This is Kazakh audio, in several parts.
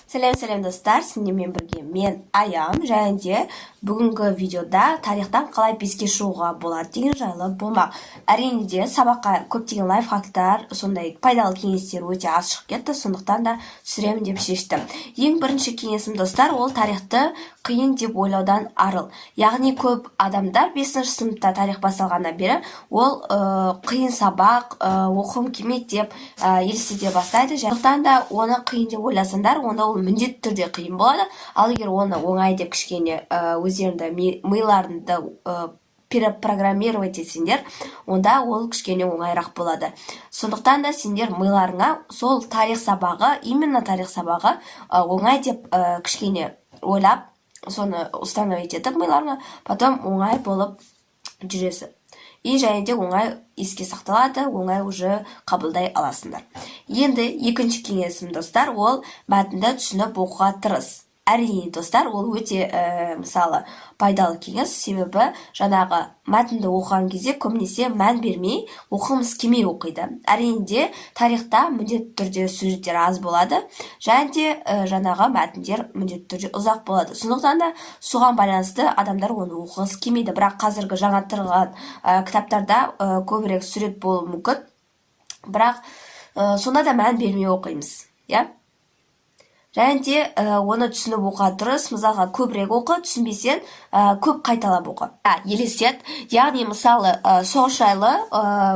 Сәлем достар, сіздермен бірге мен Аян, және де бүгінгі видеода тарихтан қалай беске шығуға болады деген жайлы болмақ. Әрине де сабаққа көптеген лайфхактар, сондай пайдалы кеңестер өте аз шығып кетті, сондықтан да түсіремін деп шештім. Ең бірінші кеңесім достар, ол тарихты қиын деп ойлаудан арыл. Яғни көп адамдар 5-ші сыныпта тарих басталғаннан бері ол қиын сабақ, оқығым келмейді деп елестете бастайды. Сондықтан да оны қиын деп ойласаңдар, онда ол міндетті түрде қиын болады. Ал егер оны оңай деп кішкене өздеріңді миларыңды перепрограммировать етсеңдер, онда ол кішкене оңайырақ болады. Сондықтан да сендер миларыңа сол тарих сабағы, именно тарих сабағы оңай деп кішкене ойлап, соны установить етіп миларыңа, потом оңай болып жүресің. И және де оңай еске сақталады, оңай уже қабылдай аласыңдар. Енді екінші кеңесім достар, ол мәтінді түсініп оқуға тырыс. Әрине достар, ол өте мысалы пайдалы кеңес, себебі жаңағы мәтінді оқыған кезде көбінесе мән бермей, оқымыз келмей оқиды. Әрине де тарихта міндетті түрде сюжеттер аз болады, және де жаңағы мәтіндер міндетті түрде ұзақ болады. Сондықтан да соған байланысты адамдар оны оқығысы келмейді. Бірақ қазіргі жаңа тұрған кітаптарда көбірек сурет болуы мүмкін, бірақ сонда да мән бермей оқимыз, иә? Және де оны түсініп оқуға тырыс, мысалға көбірек оқы, түсінбесең көп қайталап оқы. Елестет, яғни мысалы соғыс жайлы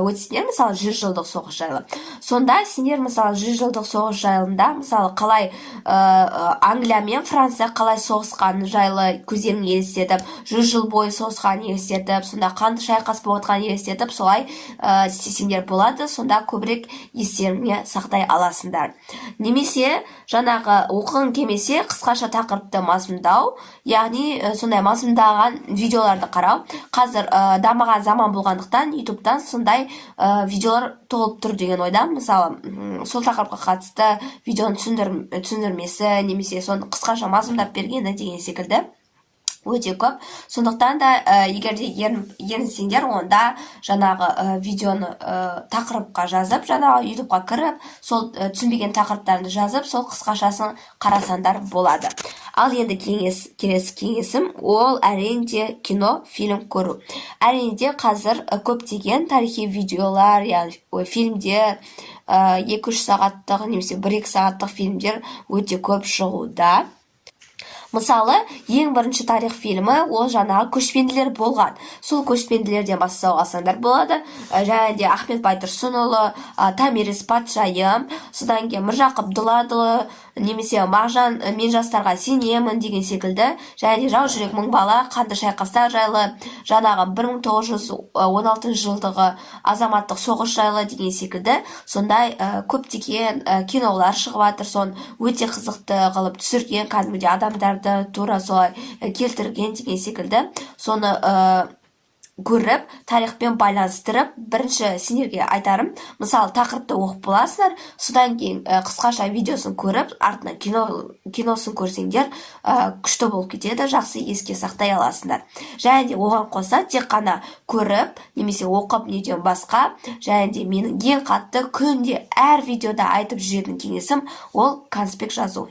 өтсеңдер, мысалы 100 жылдық соғыс жайлы. Сонда сендер мысалы 100 жылдық соғыс жайлында, мысалы қалай Англия мен Франция қалай соғысқан жайлы көздеріңе елестетіп, 100 жыл бойы соғысқан елестетіп, сонда қанды шайқас болып жатқан елестетіп, солай істесеңдер болады, сонда көбірек естеріңе сақтай аласыңдар. Немесе жаңағы оқығың келмесе қысқаша тақырыпты мазмұндау, яғни сондай мазмұндаған видеоларды қарау. Қазір дамыған заман болғандықтан ютубтан сондай видеолар толып тұр деген ойдамын. Мысалы сол тақырыпқа қатысты видеоның түсіндірмесі, немесе соны қысқаша мазмұндап бергені деген секілді өте көп. Сондықтан да егер де ерінсеңдер, онда жаңағы видеоны тақырыпқа жазып, жаңағы ютубқа кіріп, сол түсінбеген тақырыптарды жазып, сол қысқашасын қарасаңдар болады. Ал енді келесі кеңесім, ол әрине де кино, фильм көру. Әрине де қазір көптеген тарихи видеолар, яғни фильмдер, 2-3 сағаттық немесе 1-2 сағаттық фильмдер өте көп шығуда. Мысалы, ең бірінші тарих фильмі ол жаңағы көшпенділер болған. Сол көшпенділерден бастау алсаңдар болады. Және де Ахмет Байтұрсынұлы, Томирис патшайым, содан кейін Міржақып Дұладұлы, немесе Мағжан мен жастарға сенемін деген секілді, және де Жау жүрек мың бала, қанды шайқастар жайлы, жаңағы 1916 жылдағы азаматтық соғыс жайлы деген секілді, сондай көптеген кинолар шығып жатыр. Сон өте қызықты қылып түсірген, кәдімгідей адамдарды тура солай келтірген деген секілді, соны көріп, тарихпен байланыстырып, бірінші сендерге айтарым, мысалы тақырыпты оқып боласыңдар, содан кейін қысқаша видеосын көріп, артынан киносын көрсеңдер, күшті болып кетеді, жақсы еске сақтай аласыңдар. Және де оған қоса тек қана көріп, немесе оқып неден басқа, және де менің ең қатты күнде әр видеода айтып жүретін кеңесім, ол конспект жазу.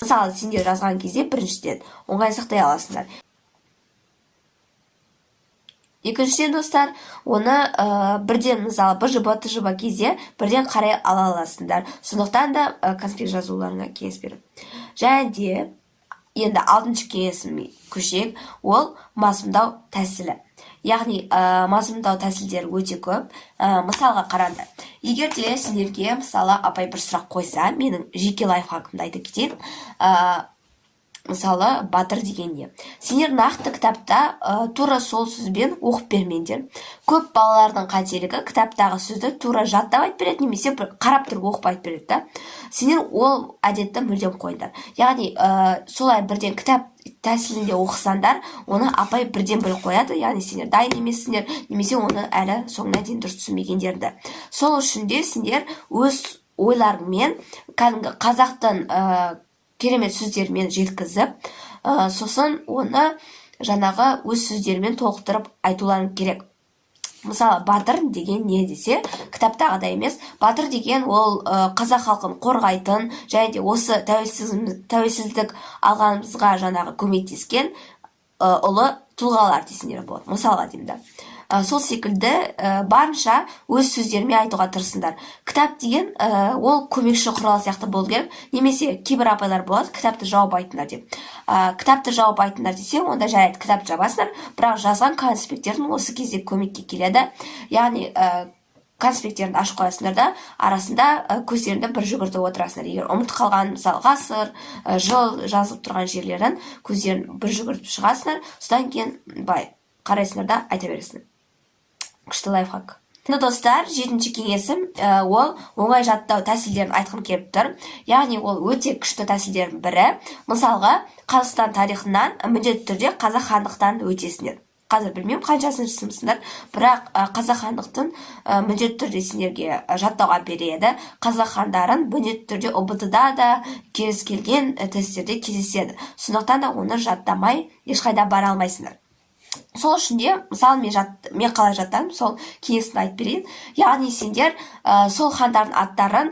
Мысалы, сендер жазған кезде біріншіден оңай сақтай аласыңдар. Екіншіден достар, оны бірден, мысалы, БЖБ, ТЖБ кезде бірден қарай ала аласыңдар. Сондықтан да конспект жазуларына кеңес берем. Және де енді алтыншы кеңесіме көшейік, ол мазмұндау тәсілі. Яғни мазмұндау тәсілдері өте көп. Мысалға қараңдар. Егер де сендерге мысалы апай бір сұрақ қойса, менің жеке лайфхакымды айтып кетейін. Мысалы батыр дегенде, сендер нақты кітапта тура сол сөзбен оқып бермеңдер. Көп балалардың қателігі кітаптағы сөзді тура жаттап айтып береді, немесе қарап тұрып оқып айтып береді. Сендер ол әдетті мүлдем қойыңдар. Яғни солай бірден кітап тәсілінде оқысаңдар, оны апай бірден біліп қояды, яғни сендер дайын емессіңдер, немесе оны әлі соңына дейін дұрыс түсінбегендерді. Сол үшін де сендер өз ойларыңмен кәдімгі қазақтың керемет сөздермен жеткізіп, сосын оны жаңағы өз сөздермен толықтырып айтуларың керек. мысалы батыр деген не десе, кітаптағыдай емес. Батыр деген ол қазақ халқын қорғайтын және де осы тәуелсіздік алғанымызға жаңағы көмектескен ұлы тұлғалар десеңдер болады. Мысалға деймін да. Сол секілді барынша өз сөздеріме айтуға тырысыңдар. Кітап деген ол көмекші құрал сияқты болу керек. Немесе кейбір апайлар болады, кітапты жауып айтыңдар деп. Кітапты жауып айтыңдар десе, онда жарайды, кітап жабасыңдар, бірақ жазған конспекттердің осы кезде көмекке келеді. Яғни конспекттерін ашып қоясыңдар да, арасында көздеріңді бір жүгіртіп отырасыңдар. Егер ұмытып қалған, мысалы ғасыр, жыл жазылып тұрған жерлерін көздерін бір жүгіртіп шығасыңдар, содан кейін қарайсыңдар да айта бересіңдер. Күшті лайфхак. Достар, 7-ші кеңесім ол оңай жаттау тәсілдерін айтқым келіп тұр. Яғни ол өте күшті тәсілдердің бірі. Мысалға, Қазақстан тарихынан міндетті түрде қазақ хандықтан өтесіңдер. Қазір білмеймін қаншасыншы сыныпсыңдар, бірақ қазақ хандықтың міндетті түрде сендерге жаттауға береді. Қазақ хандарын міндетті түрде ұбт-да да кез келген тесттерде кездеседі. Сондықтан да оны жаттамай ешқайда бара алмайсыңдар. Сол үшін де, мысалы, мен қалай жаттадым, сол кеңесін айтып берейін. Яғни сендер сол хандардың аттарын,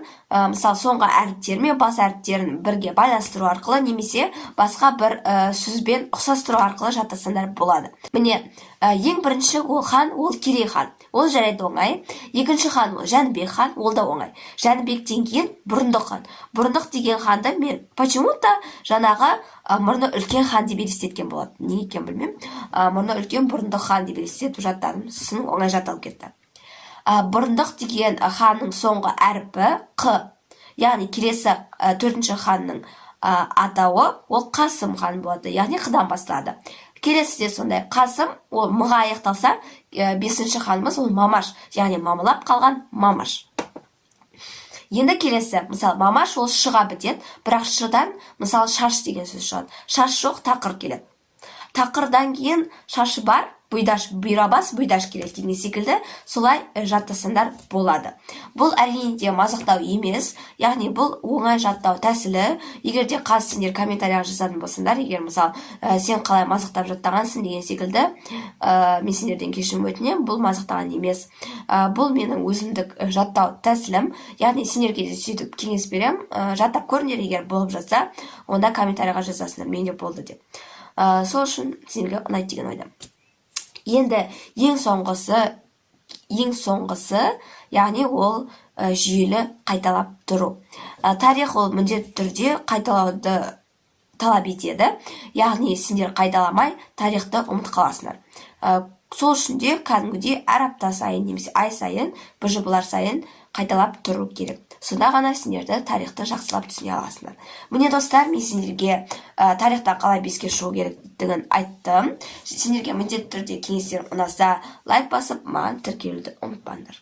мысалы, соңғы әріптермен бас әріптерін бірге байланыстыру арқылы, немесе басқа бір сөзбен ұқсастыру арқылы жаттасаңдар болады. Міне, ең бірінші ол хан, ол Керей хан. Ол жарайды оңай. Екінші хан ол Жәнібек хан, ол да оңай. Жәнібектен кейін Бұрындық хан. Бұрындық деген ханды мен почему-то жаңағы мұрны үлкен хан деп елестеткен болады. Не екен білмеймін. Мұрны үлкен Бұрындық хан деп елестетіп жаттадым. Сосын оңай жатталып кетті. Бұрындық деген ханның соңғы әріпі Қ. Яғни келесі 4-ші ханның атауы ол Қасым хан болады. Яғни Қыдан басталады. Келесі де сондай. Қасым ол Мға аяқталса, 5-ші ханымыз ол Мамаш. Яғни мамылап қалған Мамаш. Енді келесі, мысалы, Мамаш ол Шыға бітеді, бірақ Шыдан, мысалы, шаш деген сөз шығады. Шаш жоқ, тақыр келеді. Тақырдан кейін шашы бар, бұйрабас, бұйдаш келеді деген секілді, солай жаттасаңдар болады. Бұл әрине де мазақтау емес, яғни бұл оңай жаттау тәсілі. Егер де қазір сендер комментарияға жазатын болсаңдар, егер мысалы сен қалай мазақтап жаттағансың деген секілді, мен сендерден кешірім өтінемін, бұл мазақтаған емес. Бұл менің өзімдік жаттау тәсілім, яғни сендерге де сөйтіп кеңес берем, жаттап көріңдер, егер болып жатса, онда комментарияға жазасыңдар, менде болды деп. Сол үшін сендерге ұнайды деген ойдам. Енді ең соңғысы, яғни ол жүйелі қайталап тұру. Тарих ол міндетті түрде қайталауды талап етеді. Яғни сендер қайталамай тарихты ұмытып қаласыңдар. Сол үшін де кәдімгідей әр апта сайын немесе ай сайын, бір жылдар сайын қайталап тұру керек. Сонда ғана сендерді тарихты жақсылап түсіне аласыңдар. Міне достар, мен сендерге тарихтан қалай беске шығу керектігін айттым. Сендерге міндетті түрде кеңестер ұнаса лайк басып, маған тіркелуді ұмытпаңдар.